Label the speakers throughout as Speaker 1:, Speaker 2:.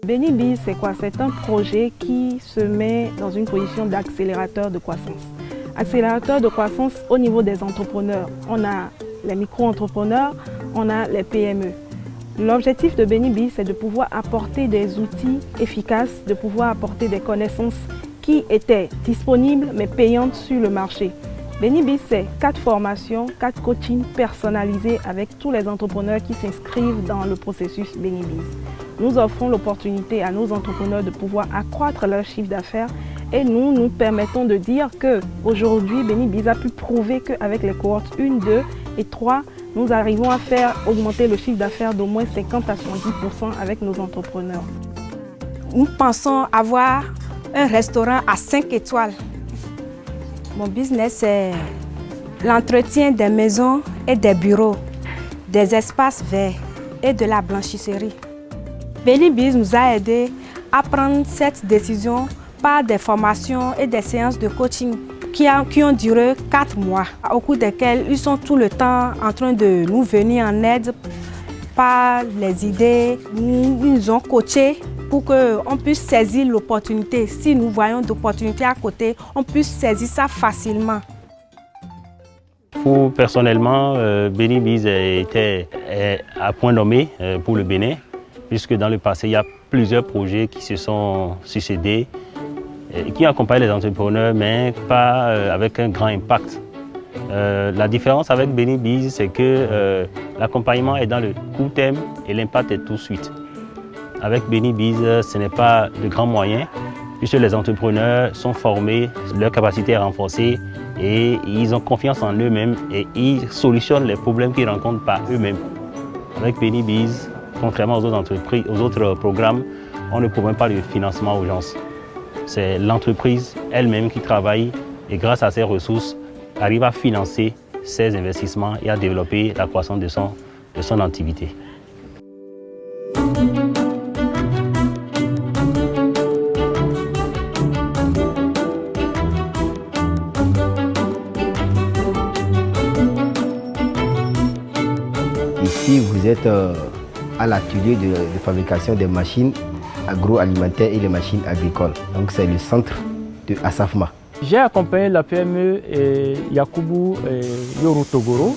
Speaker 1: Benibiz, c'est quoi? C'est un projet qui se met dans une position d'accélérateur de croissance. Accélérateur de croissance au niveau des entrepreneurs. On a les micro-entrepreneurs, on a les PME. L'objectif de Benibiz, c'est de pouvoir apporter des outils efficaces, de pouvoir apporter des connaissances qui étaient disponibles mais payantes sur le marché. Benibiz, c'est 4 formations, 4 coachings personnalisés avec tous les entrepreneurs qui s'inscrivent dans le processus Benibiz. Nous offrons l'opportunité à nos entrepreneurs de pouvoir accroître leur chiffre d'affaires et nous permettons de dire qu'aujourd'hui, Benibiz a pu prouver qu'avec les cohortes 1, 2 et 3, nous arrivons à faire augmenter le chiffre d'affaires d'au moins 50 à 70% avec nos entrepreneurs.
Speaker 2: Nous pensons avoir un restaurant à 5 étoiles. Mon business, c'est l'entretien des maisons et des bureaux, des espaces verts et de la blanchisserie. Benibiz nous a aidés à prendre cette décision par des formations et des séances de coaching qui ont duré 4 mois, au cours desquels ils sont tout le temps en train de nous venir en aide par les idées. Ils nous ont coachés pour qu'on puisse saisir l'opportunité. Si nous voyons d'opportunités à côté, on puisse saisir ça facilement.
Speaker 3: Personnellement, Benibiz était à point nommé pour le Bénin, puisque dans le passé, il y a plusieurs projets qui se sont succédés, qui accompagnent les entrepreneurs, mais pas avec un grand impact. La différence avec Benibiz, c'est que l'accompagnement est dans le court terme et l'impact est tout de suite. Avec Benibiz, ce n'est pas de grands moyens, puisque les entrepreneurs sont formés, leur capacité est renforcée et ils ont confiance en eux-mêmes et ils solutionnent les problèmes qu'ils rencontrent par eux-mêmes. Avec Benibiz, contrairement aux autres entreprises, aux autres programmes, on ne promet pas de financement aux gens. C'est l'entreprise elle-même qui travaille et grâce à ses ressources, arrive à financer ses investissements et à développer la croissance de son activité.
Speaker 4: Ici, vous êtes à l'atelier de fabrication des machines agroalimentaires et les machines agricoles. Donc, c'est le centre de Asafma.
Speaker 5: J'ai accompagné la PME Yakubu Yoro Togoro.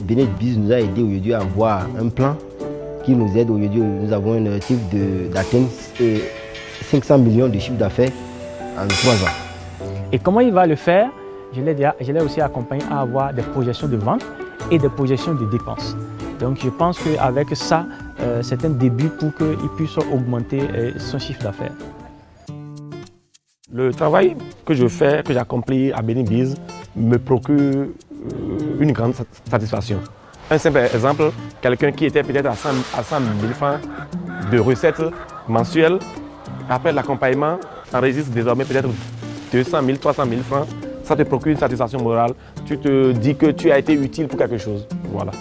Speaker 4: Benibiz nous a aidé aujourd'hui à avoir un plan qui nous aide aujourd'hui. Nous avons un objectif d'atteindre 500 millions de chiffre d'affaires en 3 ans.
Speaker 5: Et comment il va le faire? Je l'ai aussi accompagné à avoir des projections de vente et des projections de dépenses. Donc je pense qu'avec ça, c'est un début pour qu'il puisse augmenter son chiffre d'affaires.
Speaker 6: Le travail que je fais, que j'accomplis à Benibiz, me procure une grande satisfaction. Un simple exemple, quelqu'un qui était peut-être à 100 000 francs de recettes mensuelles, après l'accompagnement, enregistre désormais peut-être 200 000, 300 000 francs. Ça te procure une satisfaction morale. Tu te dis que tu as été utile pour quelque chose. Voilà.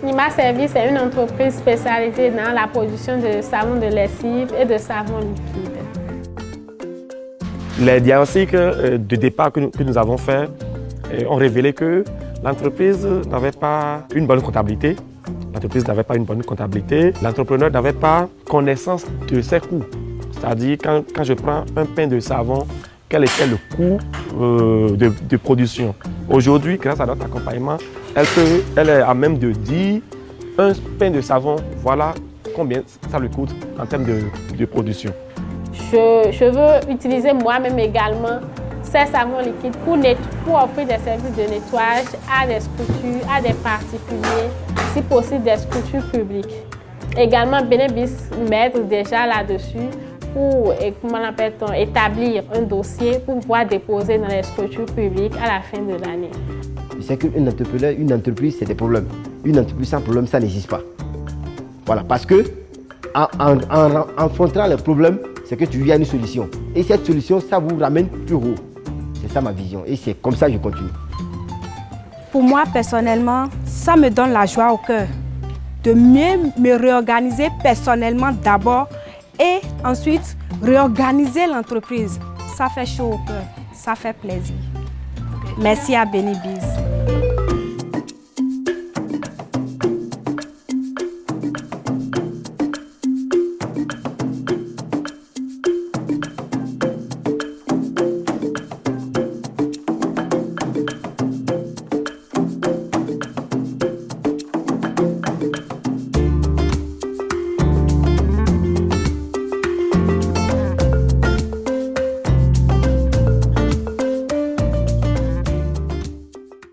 Speaker 7: Nima Service est une entreprise spécialisée dans la production de savon de lessive et de savon liquide.
Speaker 6: Les diagnostics de départ que nous avons faits ont révélé que l'entreprise n'avait pas une bonne comptabilité. L'entrepreneur n'avait pas connaissance de ses coûts. C'est-à-dire quand je prends un pain de savon, quel était le coût de production. Aujourd'hui, grâce à notre accompagnement, elle est à même de dire un pain de savon, voilà combien ça lui coûte en termes de production.
Speaker 7: Je veux utiliser moi-même également ces savons liquides pour offrir des services de nettoyage à des structures, à des particuliers, si possible des structures publiques. Également, Benibiz m'aide déjà là-dessus pour établir un dossier pour pouvoir déposer dans les structures publiques à la fin de l'année.
Speaker 4: C'est qu'une entrepreneur, une entreprise, c'est des problèmes. Une entreprise sans problème, ça n'existe pas. Voilà, parce que en affrontant les problèmes, c'est que tu y as une solution. Et cette solution, ça vous ramène plus haut. C'est ça ma vision. Et c'est comme ça que je continue.
Speaker 2: Pour moi, personnellement, ça me donne la joie au cœur de mieux me réorganiser personnellement d'abord et ensuite réorganiser l'entreprise. Ça fait chaud au cœur, ça fait plaisir. Merci à Benibiz.